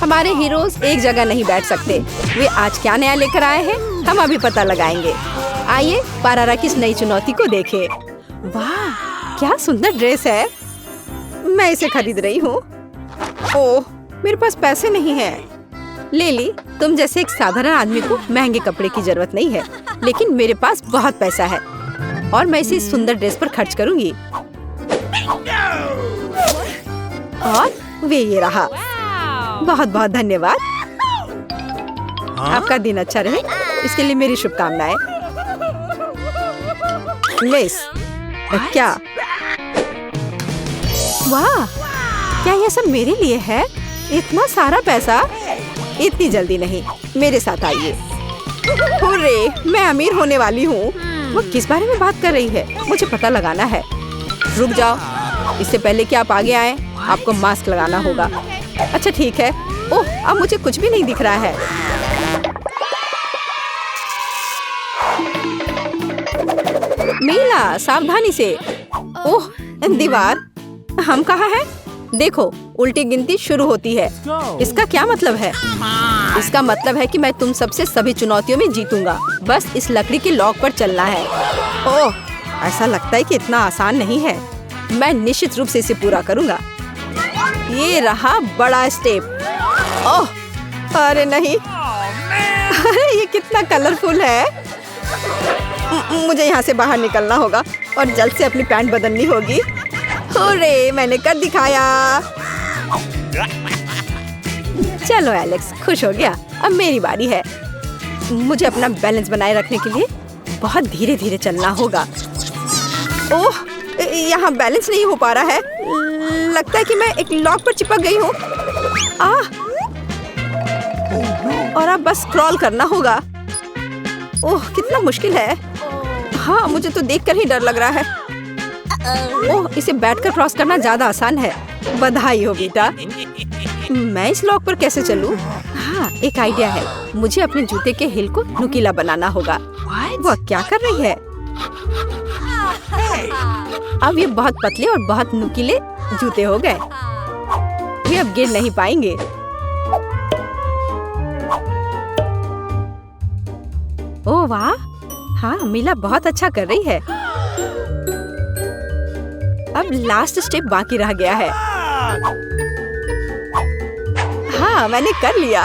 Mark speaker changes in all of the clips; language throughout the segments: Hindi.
Speaker 1: हमारे हीरोज एक जगह नहीं बैठ सकते। वे आज क्या नया लेकर आए हैं, हम अभी पता लगाएंगे। आइए पारारा की इस नई चुनौती को देखें। वाह, क्या सुंदर ड्रेस है। मैं इसे खरीद रही हूँ। ओह, मेरे पास पैसे नहीं हैं। लेली, तुम जैसे एक साधारण आदमी को महंगे कपड़े की जरूरत नहीं है, लेकिन मेरे पास बहुत पैसा है और मैं इसे सुंदर ड्रेस पर खर्च करूंगी। और वे ये रहा। बहुत बहुत धन्यवाद। आपका दिन अच्छा रहे, इसके लिए मेरी शुभकामनाएं। लेस, क्या? वाह, क्या यह सब मेरे लिए है? इतना सारा पैसा? इतनी जल्दी नहीं, मेरे साथ आइए। हुर्रे, मैं अमीर होने वाली हूँ। वो किस बारे में बात कर रही है? मुझे पता लगाना है। रुक जाओ, इससे पहले कि आप आगे आए, आपको मास्क लगाना होगा। अच्छा ठीक है। ओह, अब मुझे कुछ भी नहीं दिख रहा है। मीला, सावधानी से। ओह, दीवार। हम कहाँ हैं? देखो, उल्टी गिनती शुरू होती है। इसका क्या मतलब है? इसका मतलब है कि मैं तुम सबसे सभी चुनौतियों में जीतूंगा। बस इस लकड़ी के लॉक पर चलना है। ओह, ऐसा लगता है कि इतना आसान नहीं है। मैं निश्चित रूप से इसे पूरा करूंगा। ये रहा बड़ा स्टेप। ओह, अरे नहीं। अरे ये कितना कलरफुल है। मुझे यहाँ से बाहर निकलना होगा और जल्द से अपनी पैंट बदलनी होगी। अरे मैंने कर दिखाया। चलो एलेक्स, खुश हो गया। अब मेरी बारी है। मुझे अपना बैलेंस बनाए रखने के लिए बहुत धीरे धीरे चलना होगा। ओह, यहाँ बैलेंस नहीं हो पा रहा है। लगता है कि मैं एक लॉक पर चिपक गई हूँ। और अब बस स्क्रॉल करना होगा। ओह, कितना मुश्किल है। हाँ, मुझे तो देखकर ही डर लग रहा है। ओह, इसे बैठकर क्रॉस करना ज्यादा आसान है। बधाई हो बेटा। मैं इस लॉक पर कैसे चलूं? हाँ, एक आइडिया है। मुझे अपने जूते के हिल को नुकीला बनाना होगा। वह क्या कर रही है? अब ये बहुत पतले और बहुत नुकीले जूते हो गए। वे अब गिर नहीं पाएंगे। ओह वाह, हाँ मीला बहुत अच्छा कर रही है। अब लास्ट स्टेप बाकी रह गया है। हाँ, मैंने कर लिया।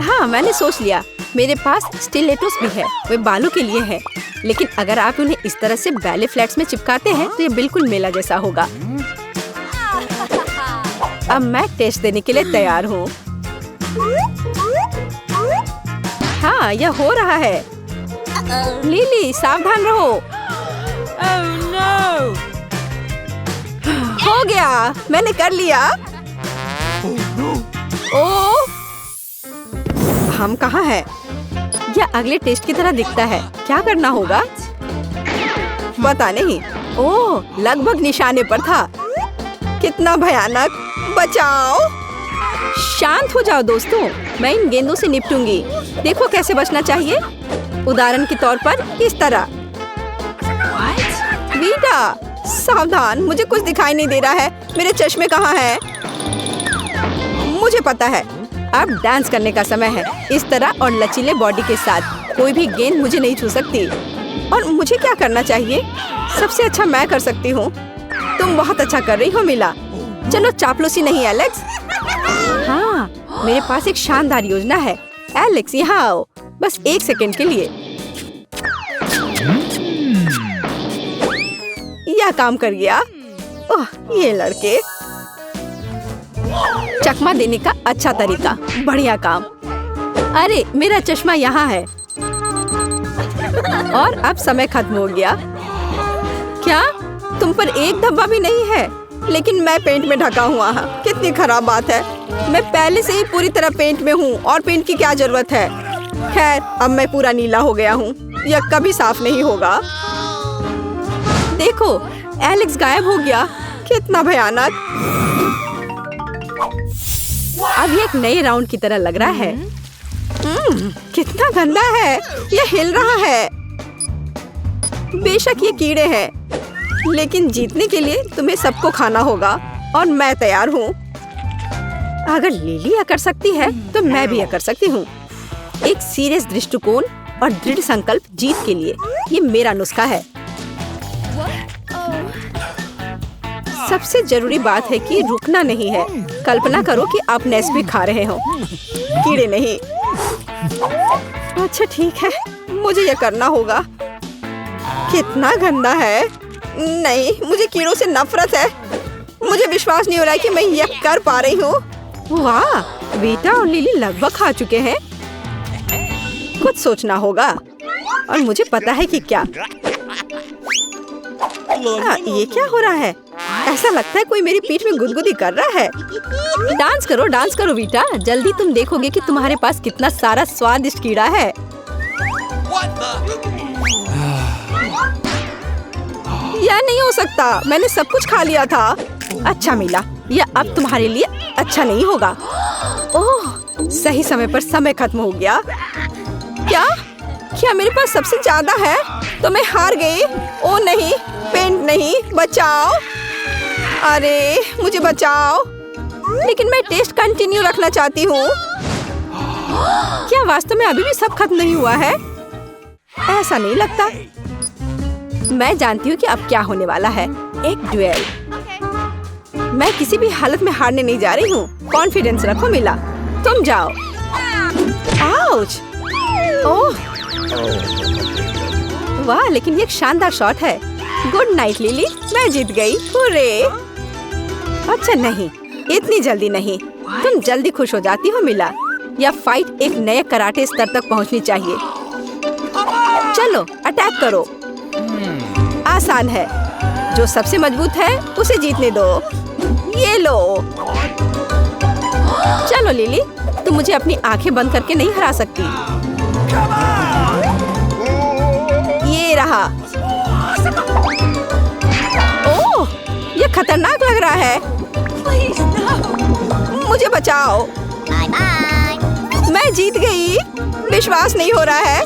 Speaker 1: हाँ, मैंने सोच लिया। मेरे पास स्टिलेटोस भी है। वे बालों के लिए है, लेकिन अगर आप उन्हें इस तरह से बैले फ्लैट्स में चिपकाते हैं तो ये बिल्कुल मेला जैसा होगा। अब मैं टेस्ट देने के लिए तैयार हूँ। हाँ, यह हो रहा है। लिली, सावधान रहो। हो गया, मैंने कर लिया। ओह, हम कहाँ हैं? यह अगले टेस्ट की तरह दिखता है। क्या करना होगा? पता नहीं। ओह, लगभग निशाने पर था। कितना भयानक। बचाओ। शांत हो जाओ दोस्तों, मैं इन गेंदों से निपटूंगी। देखो कैसे बचना चाहिए। उदाहरण के तौर पर इस तरह। बेटा, सावधान, मुझे कुछ दिखाई नहीं दे रहा है। मेरे चश्मे कहाँ हैं? मुझे पता है। अब डांस करने का समय है। इस तरह और लचीले बॉडी के साथ कोई भी गेंद मुझे नहीं छू सकती। और मुझे क्या करना चाहिए? सबसे अच्छा मैं कर सकती हूँ। तुम बहुत अच्छा कर रही हो मीला। चलो चापलूसी नहीं एलेक्स। हाँ, मेरे पास एक शानदार योजना है। एलेक्स, यहाँ आओ, बस 1 सेकंड के लिए। यह काम कर गया। ओह, ये लड़के। चकमा देने का अच्छा तरीका। बढ़िया काम। अरे, मेरा चश्मा यहाँ है। और अब समय खत्म हो गया। क्या तुम पर एक धब्बा भी नहीं है? लेकिन मैं पेंट में ढका हुआ हूँ। कितनी खराब बात है। मैं पहले से ही पूरी तरह पेंट में हूँ और पेंट की क्या जरूरत है। खैर, अब मैं पूरा नीला हो गया हूँ। यह कभी साफ नहीं होगा। देखो, एलेक्स गायब हो गया। कितना भयानक। अब ये एक नए राउंड की तरह लग रहा है। कितना गंदा है। यह हिल रहा है। बेशक ये कीड़े हैं, लेकिन जीतने के लिए तुम्हें सबको खाना होगा और मैं तैयार हूँ। अगर लिली यह कर सकती है तो मैं भी यह कर सकती हूँ। एक सीरियस दृष्टिकोण और दृढ़ संकल्प जीत के लिए, ये मेरा नुस्खा है। सबसे जरूरी बात है कि रुकना नहीं है। कल्पना करो कि आप नेस्क्विक खा रहे हो, कीड़े नहीं। अच्छा ठीक है, मुझे यह करना होगा। कितना गंदा है। नहीं, मुझे कीड़ों से नफरत है। मुझे विश्वास नहीं हो रहा है कि मैं यह कर पा रही हूँ। वाह, वीटा और लिली लगभग खा चुके हैं। कुछ सोचना होगा और मुझे पता है कि क्या। ये क्या हो रहा है? ऐसा लगता है कोई मेरी पीठ में गुदगुदी कर रहा है। डांस करो वीटा। जल्दी तुम देखोगे कि तुम्हारे पास कितना सारा स्वादिष्ट कीड़ा है। यह नहीं हो सकता, मैंने सब कुछ खा लिया था। अच्छा मिला, यह अब तुम्हारे लिए अच्छा नहीं होगा। ओह, सही समय पर समय खत्म हो गया। क्या मेरे पास सबसे ज्यादा है? तो मैं हार गई। ओ नहीं, पेंट नहीं, बचाओ। अरे मुझे बचाओ। लेकिन मैं टेस्ट कंटिन्यू रखना चाहती हूँ। क्या वास्तव में अभी भी सब खत्म नहीं हुआ है? ऐसा नहीं लगता। मैं जानती हूँ कि अब क्या होने वाला है। एक ड्यूएल। मैं किसी भी हालत में हारने नहीं जा रही हूँ। कॉन्फिडेंस रखो मिला। तुम जाओ। आउच! ओह वाह, लेकिन ये एक शानदार शॉट है। गुड नाइट लिली, मैं जीत गई। हुर्रे! अच्छा नहीं, इतनी जल्दी नहीं। तुम जल्दी खुश हो जाती हो मिला। यह फाइट एक नए कराटे स्तर तक पहुंचनी चाहिए। चलो अटैक करो। आसान है। जो सबसे मजबूत है उसे जीतने दो। ये लो। चलो लिली, तुम मुझे अपनी आंखें बंद करके नहीं हरा सकती। ये रहा। ओह, ये खतरनाक लग रहा है। मुझे बचाओ। मैं जीत गई। विश्वास नहीं हो रहा है।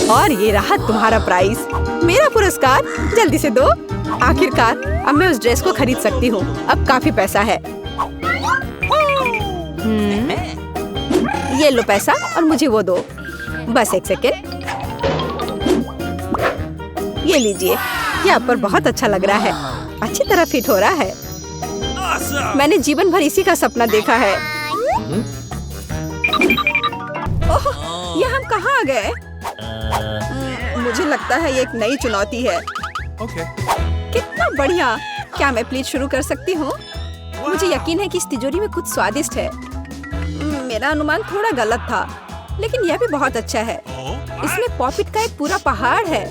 Speaker 1: और ये रहा तुम्हारा प्राइज, मेरा पुरस्कार। जल्दी से दो। आखिरकार अब मैं उस ड्रेस को खरीद सकती हूँ। अब काफी पैसा है। ये लो पैसा और मुझे वो दो। बस एक सेकेंड। ये लीजिए। ये आप पर बहुत अच्छा लग रहा है। अच्छी तरह फिट हो रहा है। मैंने जीवन भर इसी का सपना देखा है। ओह, ये हम कहाँ आ गए? मुझे लगता है ये एक नई चुनौती है। कितना बढ़िया। क्या मैं प्लीज शुरू कर सकती हूँ? मुझे यकीन है कि इस तिजोरी में कुछ स्वादिष्ट है। मेरा अनुमान थोड़ा गलत था, लेकिन यह भी बहुत अच्छा है। इसमें पॉपिट का एक पूरा पहाड़ है।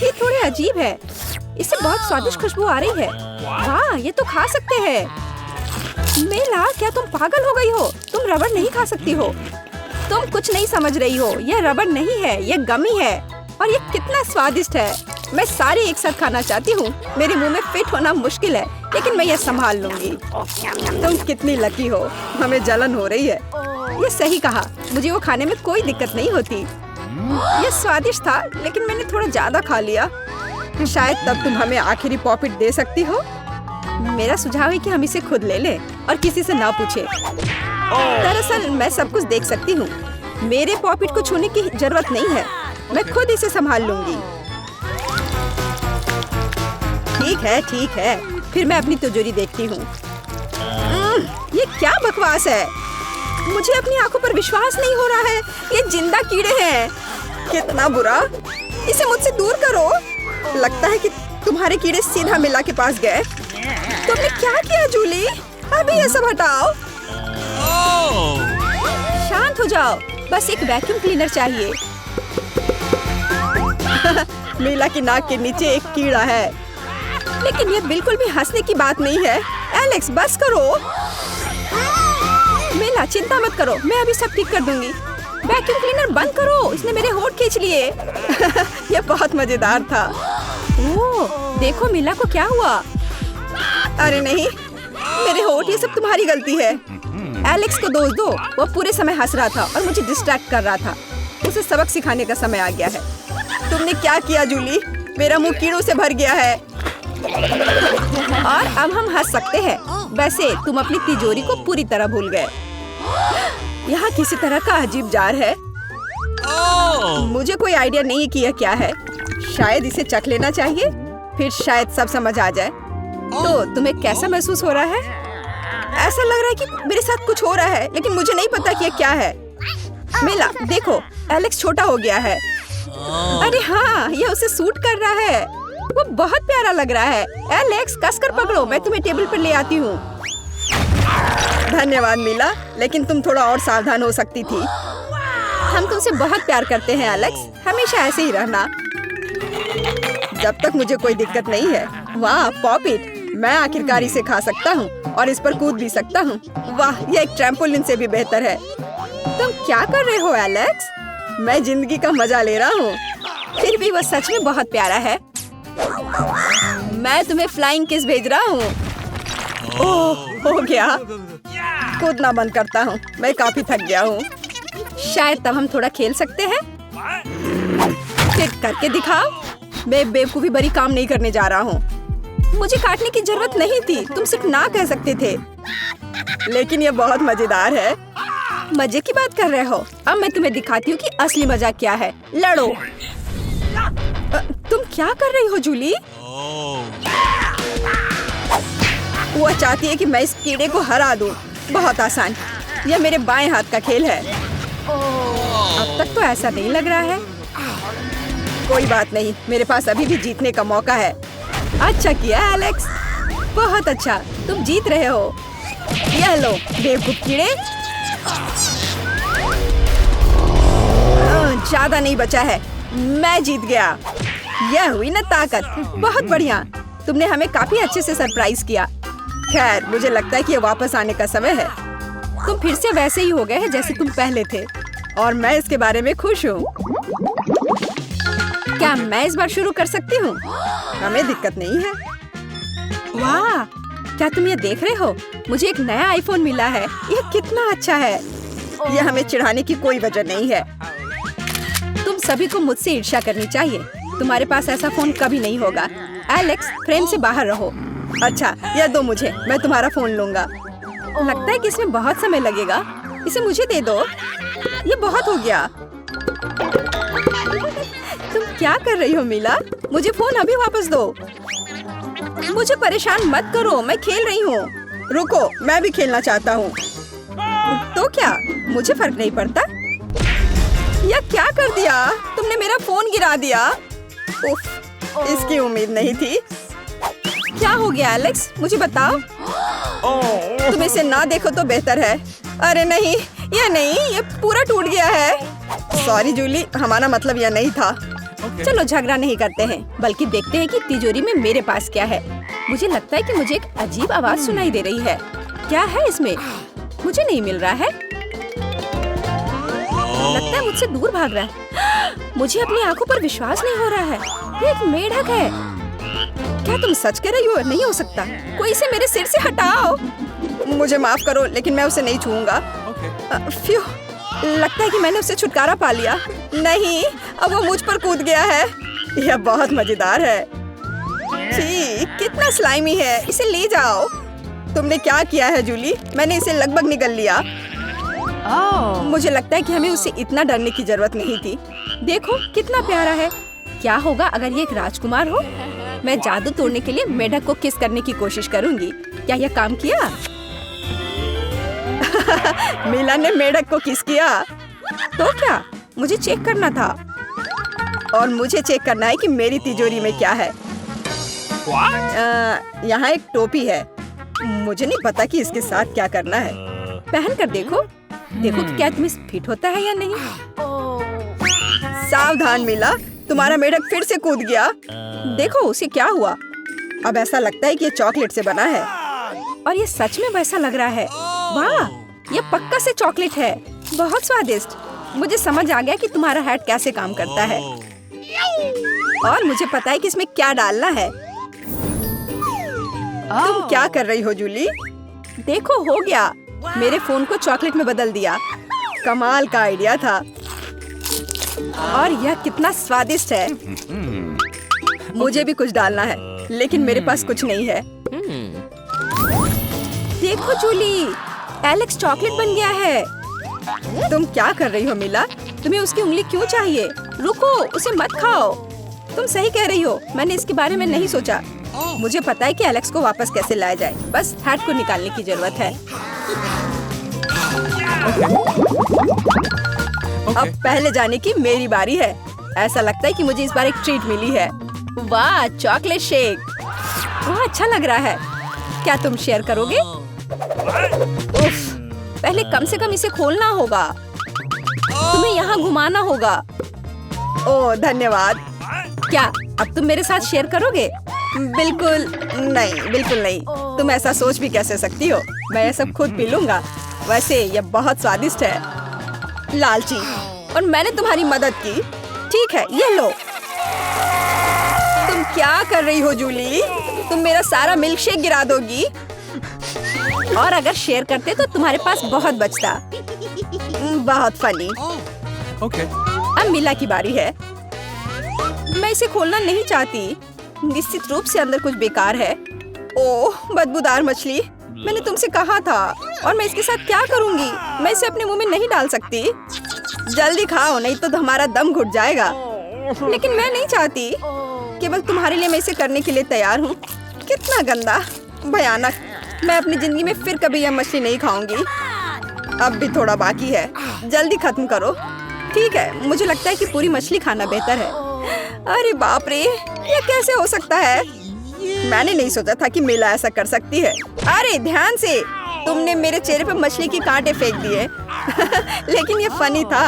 Speaker 1: ये थोड़े अजीब है। इससे बहुत स्वादिष्ट खुशबू आ रही है। वाह, ये तो खा सकते हैं। मेला, क्या तुम पागल हो गई हो? तुम रबड़ नहीं खा सकती हो। तुम कुछ नहीं समझ रही हो। यह रबड़ नहीं है, यह गमी है। और ये कितना स्वादिष्ट है। मैं सारे एक साथ खाना चाहती हूँ। मेरे मुंह में फिट होना मुश्किल है, लेकिन मैं ये संभाल लूंगी। तुम कितनी लकी हो। हमें जलन हो रही है। ये सही कहा। मुझे वो खाने में कोई दिक्कत नहीं होती। ये स्वादिष्ट था, लेकिन मैंने थोड़ा ज्यादा खा लिया। शायद तब तुम हमें आखिरी पॉपिट दे सकती हो। मेरा सुझाव है कि हम इसे खुद ले लें और किसी से ना पूछे। दरअसल मैं सब कुछ देख सकती हूँ। मेरे पॉपिट को छूने की जरूरत नहीं है। मैं खुद इसे संभाल लूंगी। ठीक है। फिर मैं अपनी तिजोरी देखती हूँ। ये क्या बकवास है? मुझे अपनी आंखों पर विश्वास नहीं हो रहा है। ये जिंदा कीड़े हैं। कितना बुरा। इसे मुझसे दूर करो। लगता है कि तुम्हारे कीड़े सीधा मिला के पास गए। तुमने क्या किया जूली? अभी ये सब हटाओ। शांत हो जाओ। बस एक वैक्यूम क्लीनर चाहिए। मीला की नाक के नीचे एक कीड़ा है। लेकिन ये बिल्कुल भी हंसने की बात नहीं है। एलेक्स, बस करो। मीला, चिंता मत करो, मैं अभी सब ठीक कर दूंगी। वैक्यूम क्लीनर बंद करो, इसने मेरे होंठ खींच लिए। यह बहुत मजेदार था। ओह, देखो मीला को क्या हुआ। अरे नहीं, मेरे होंठ, ये सब तुम्हारी गलती है। एलेक्स को दोष दो। वो पूरे समय हंस रहा था और मुझे डिस्ट्रैक्ट कर रहा था। उसे सबक सिखाने का समय आ गया है। तुमने क्या किया जूली? मेरा मुंह कीड़ों से भर गया है। और अब हम हंस सकते हैं। वैसे तुम अपनी तिजोरी को पूरी तरह भूल गए। यहाँ किसी तरह का अजीब जार है। मुझे कोई आइडिया नहीं है कि यह क्या है। शायद इसे चख लेना चाहिए, फिर शायद सब समझ आ जाए। तो तुम्हें कैसा महसूस हो रहा है? ऐसा लग रहा है कि मेरे साथ कुछ हो रहा है, लेकिन मुझे नहीं पता कि यह क्या है। मिला, देखो, एलेक्स छोटा हो गया है। अरे हाँ, यह उसे सूट कर रहा है। वो बहुत प्यारा लग रहा है। एलेक्स, कसकर पकड़ो, मैं तुम्हें टेबल पर ले आती हूँ। धन्यवाद मिला, लेकिन तुम थोड़ा और सावधान हो सकती थी। हम तुमसे बहुत प्यार करते हैं एलेक्स, हमेशा ऐसे ही रहना। जब तक मुझे कोई दिक्कत नहीं है। वाह, पॉपिट, मैं आखिरकार इसे खा सकता हूँ और इस पर कूद भी सकता हूँ। वाह, यह एक ट्रैम्पोलिन से भी बेहतर है। तुम क्या कर रहे हो एलेक्स? मैं जिंदगी का मजा ले रहा हूँ। फिर भी वह सच में बहुत प्यारा है। मैं तुम्हें फ्लाइंग किस भेज रहा हूँ। ओह, हो गया। कूदना बंद करता हूँ, मैं काफी थक गया हूँ। शायद तब हम थोड़ा खेल सकते हैं। फिर करके दिखाओ। मैं बेवकूफी भरी काम नहीं करने जा रहा हूँ। मुझे काटने की जरूरत नहीं थी, तुम सिर्फ ना कह सकते थे। लेकिन यह बहुत मजेदार है। मजे की बात कर रहे हो? अब मैं तुम्हें दिखाती हूँ कि असली मजा क्या है। लड़ो। तुम क्या कर रही हो जूली? वो चाहती है कि मैं इस कीड़े को हरा दूं। बहुत आसान। यह मेरे बाएं हाथ का खेल है। अब तक तो ऐसा नहीं लग रहा है। कोई बात नहीं, मेरे पास अभी भी जीतने का मौका है। अच्छा किया एलेक्स, बहुत अच्छा, तुम जीत रहे हो। यह लो बेवकूफ कीड़े। ज्यादा नहीं बचा है, मैं जीत गया। यह हुई ना ताकत। बहुत बढ़िया, तुमने हमें काफी अच्छे से सरप्राइज किया। खैर, मुझे लगता है कि ये वापस आने का समय है। तुम फिर से वैसे ही हो गए हैं जैसे तुम पहले थे, और मैं इसके बारे में खुश हूँ। क्या मैं इस बार शुरू कर सकती हूँ? हमें दिक्कत नहीं है। वाह, क्या तुम ये देख रहे हो? मुझे एक नया आईफोन मिला है। यह कितना अच्छा है। यह हमें चिढ़ाने की कोई वजह नहीं है। तुम सभी को मुझसे ईर्ष्या करनी चाहिए। तुम्हारे पास ऐसा फोन कभी नहीं होगा। एलेक्स, फ्रेम से बाहर रहो। अच्छा, यह दो मुझे, मैं तुम्हारा फोन लूंगा। लगता है कि इसमें बहुत समय लगेगा। इसे मुझे दे दो। ये बहुत हो गया। तुम क्या कर रही हो मिला? मुझे फोन अभी वापस दो। मुझे परेशान मत करो, मैं खेल रही हूँ। रुको, मैं भी खेलना चाहता हूँ। तो क्या, मुझे फर्क नहीं पड़ता। यह क्या कर दिया? तुमने मेरा फोन गिरा दिया। उफ, इसकी उम्मीद नहीं थी। क्या हो गया एलेक्स, मुझे बताओ। तुम इसे ना देखो तो बेहतर है। अरे नहीं, ये पूरा टूट गया है। सॉरी जूली, हमारा मतलब यह नहीं था। चलो झगड़ा नहीं करते हैं, बल्कि देखते हैं कि तिजोरी में मेरे पास क्या है। मुझे लगता है कि मुझे एक अजीब आवाज सुनाई दे रही है। क्या है इसमें? मुझे नहीं मिल रहा है। लगता है मुझसे दूर भाग रहा है। मुझे अपनी आंखों पर विश्वास नहीं हो रहा है। ये एक मेढक है। क्या तुम सच कह रही हो? नहीं हो सकता। कोई इसे मेरे सिर से हटाओ। मुझे माफ करो, लेकिन मैं उसे नहीं छूऊंगा। फ्यू, लगता है कि मैंने उससे छुटकारा पा लिया। नहीं, अब वो मुझ पर कूद गया है। यह बहुत मजेदार है। छी, कितना स्लाइमी है। इसे ले जाओ। तुमने क्या किया है जूली? मैंने इसे लगभग निगल लिया। मुझे लगता है कि हमें उसे इतना डरने की जरूरत नहीं थी। देखो कितना प्यारा है। क्या होगा अगर ये एक राजकुमार हो? मैं जादू तोड़ने के लिए मेढक को किस करने की कोशिश करूंगी। क्या यह काम किया? मिला ने मेढक को किस किया। तो क्या, मुझे चेक करना था। और मुझे चेक करना है कि मेरी तिजोरी में क्या है। यहाँ एक टोपी है। मुझे नहीं पता कि इसके साथ क्या करना है। पहन कर देखो कि क्या तुम्हें फिट होता है या नहीं। सावधान मिला, तुम्हारा मेढक फिर से कूद गया। देखो उसे क्या हुआ। अब ऐसा लगता है कि ये चॉकलेट से बना है, और ये सच में वैसा लग रहा है। वाह, ये पक्का से चॉकलेट है। बहुत स्वादिष्ट। मुझे समझ आ गया कि तुम्हारा हैट कैसे काम करता है, और मुझे पता है कि इसमें क्या डालना है। तुम क्या कर रही हो जूली? देखो हो गया। मेरे फोन को चॉकलेट में बदल दिया। कमाल का आइडिया था। और यह कितना स्वादिष्ट है। मुझे भी कुछ डालना है, लेकिन मेरे पास कुछ नहीं है। देखो जूली, एलेक्स चॉकलेट बन गया है। तुम क्या कर रही हो मिला? तुम्हें उसकी उंगली क्यों चाहिए? रुको, उसे मत खाओ। तुम सही कह रही हो, मैंने इसके बारे में नहीं सोचा। मुझे पता है कि एलेक्स को वापस कैसे लाया जाए। बस हैट को निकालने की जरूरत है। अब पहले जाने की मेरी बारी है। ऐसा लगता है कि मुझे इस बार एक ट्रीट मिली है। वाह, चॉकलेट शेक। वाह, अच्छा लग रहा है। क्या तुम शेयर करोगे? उफ, पहले कम से कम इसे खोलना होगा। तुम्हें यहाँ घुमाना होगा। ओह, धन्यवाद। क्या अब तुम मेरे साथ शेयर करोगे? बिल्कुल नहीं, बिल्कुल नहीं। तुम ऐसा सोच भी कैसे सकती हो? मैं ये सब खुद पी लूंगा। वैसे ये बहुत स्वादिष्ट है। लालची, और मैंने तुम्हारी मदद की। ठीक है, ये लो। तुम क्या कर रही हो जूली? तुम मेरा सारा मिल्कशेक गिरा दोगी। और अगर शेयर करते तो तुम्हारे पास बहुत बचता। बहुत फनी। अब मिला की बारी है। मैं इसे खोलना नहीं चाहती। निश्चित रूप से अंदर कुछ बेकार है। ओह, बदबूदार मछली। मैंने तुमसे कहा था। और मैं इसके साथ क्या करूंगी? मैं इसे अपने मुंह में नहीं डाल सकती। जल्दी खाओ, नहीं तो हमारा दम घुट जाएगा। लेकिन मैं नहीं चाहती। केवल तुम्हारे लिए मैं इसे करने के लिए तैयार हूँ। कितना गंदा, भयानक। मैं अपनी जिंदगी में फिर कभी यह मछली नहीं खाऊंगी। अब भी थोड़ा बाकी है। जल्दी खत्म करो। ठीक है, मुझे लगता है कि पूरी मछली खाना बेहतर है। अरे बाप रे, ये कैसे हो सकता है? मैंने नहीं सोचा था कि मेला ऐसा कर सकती है। अरे ध्यान से, तुमने मेरे चेहरे पर मछली के कांटे फेंक दिए। लेकिन ये फनी था।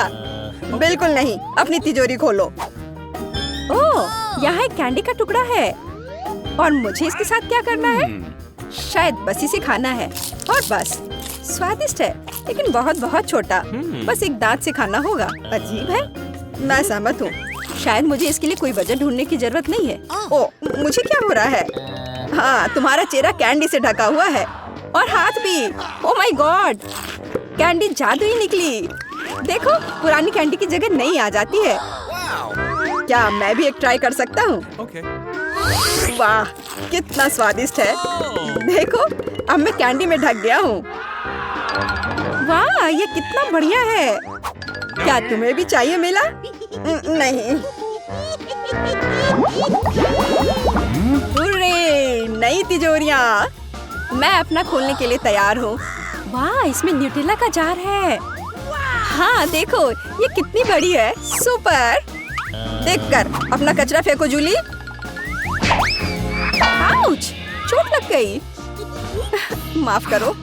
Speaker 1: बिल्कुल नहीं। अपनी तिजोरी खोलो। ओह, यहाँ एक कैंडी का टुकड़ा है। और मुझे इसके साथ क्या करना है? शायद बस इसे खाना है। और बस। स्वादिष्ट है, लेकिन बहुत बहुत छोटा। बस एक दांत से खाना होगा। अजीब है। मैं सहमत हूँ। शायद मुझे इसके लिए कोई वजह ढूंढने की जरूरत नहीं है। ओह, मुझे क्या हो रहा है? हाँ, तुम्हारा चेहरा कैंडी से ढका हुआ है। और हाथ भी। ओह माय गॉड, कैंडी जादुई निकली। देखो, पुरानी कैंडी की जगह नई आ जाती है। क्या मैं भी एक ट्राई कर सकता हूँ? वाह, कितना स्वादिष्ट है। देखो, अब मैं कैंडी में ढक गया हूँ। वाह, ये कितना बढ़िया है। क्या तुम्हें भी चाहिए मिला? नहीं। हुर्रे, नई तिजोरियाँ। मैं अपना खोलने के लिए तैयार हूँ। वाह, इसमें न्यूटेला का जार है। हाँ देखो, ये कितनी बड़ी है। सुपर। देखकर अपना कचरा फेंको जूली। आउच, चोट लग गई। माफ करो,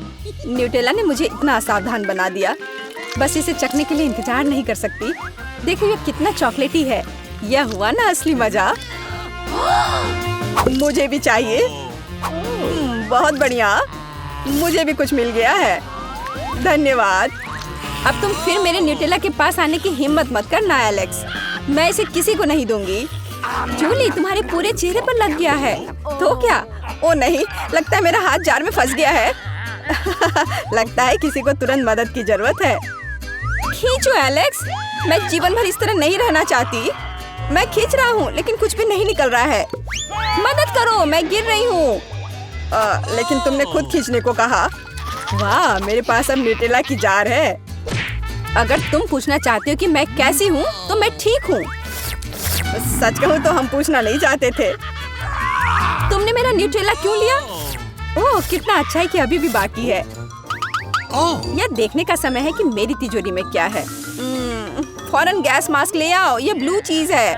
Speaker 1: न्यूटेला ने मुझे इतना असावधान बना दिया। बस इसे चखने के लिए इंतजार नहीं कर सकती। देखो, ये कितना चॉकलेटी है। यह हुआ ना असली मजा। मुझे भी चाहिए। बहुत बढ़िया, मुझे भी कुछ मिल गया है। धन्यवाद। अब तुम फिर मेरे न्यूटेला के पास आने की हिम्मत मत करना एलेक्स। मैं इसे किसी को नहीं दूंगी। जूली, तुम्हारे पूरे चेहरे पर लग गया है। तो क्या? ओ नहीं, लगता है मेरा हाथ जार में फंस गया है। लगता है किसी को तुरंत मदद की जरूरत है। खींचो एलेक्स, मैं जीवन भर इस तरह नहीं रहना चाहती। मैं खींच रहा हूँ, लेकिन कुछ भी नहीं निकल रहा है। मदद करो, मैं गिर रही हूँ। लेकिन तुमने खुद खींचने को कहा। वाह, मेरे पास अब न्यूटेला की जार है। अगर तुम पूछना चाहते हो कि मैं कैसी हूँ, तो मैं ठीक हूँ। सच कहूँ तो हम पूछना नहीं चाहते थे। तुमने मेरा न्यूटेला क्यों लिया? ओह, कितना अच्छा है कि अभी भी बाकी है। यह देखने का समय है कि मेरी तिजोरी में क्या है। फौरन गैस मास्क ले आओ, ये ब्लू चीज है।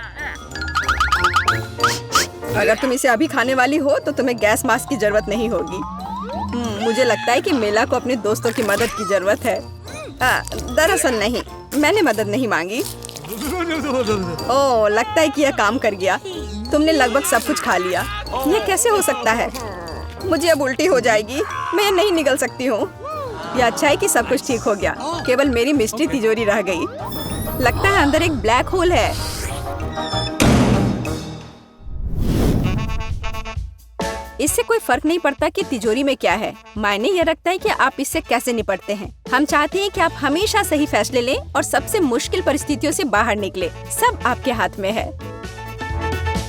Speaker 1: अगर तुम इसे अभी खाने वाली हो तो तुम्हें गैस मास्क की जरूरत नहीं होगी। मुझे लगता है कि मेला को अपने दोस्तों की मदद की जरूरत है। दरअसल नहीं, मैंने मदद नहीं मांगी। ओह, लगता है कि यह काम कर गया। तुमने लगभग सब कुछ खा लिया। यह कैसे हो सकता है? मुझे अब उल्टी हो जाएगी। मैं नहीं निकल सकती हूँ। यह अच्छा है कि सब कुछ ठीक हो गया। केवल मेरी मिस्ट्री तिजोरी रह गई। लगता है अंदर एक ब्लैक होल है। इससे कोई फर्क नहीं पड़ता कि तिजोरी में क्या है। मायने यह रखता है कि आप इससे कैसे निपटते हैं। हम चाहते हैं कि आप हमेशा सही फैसले लें और सबसे मुश्किल परिस्थितियों से बाहर निकले। सब आपके हाथ में है।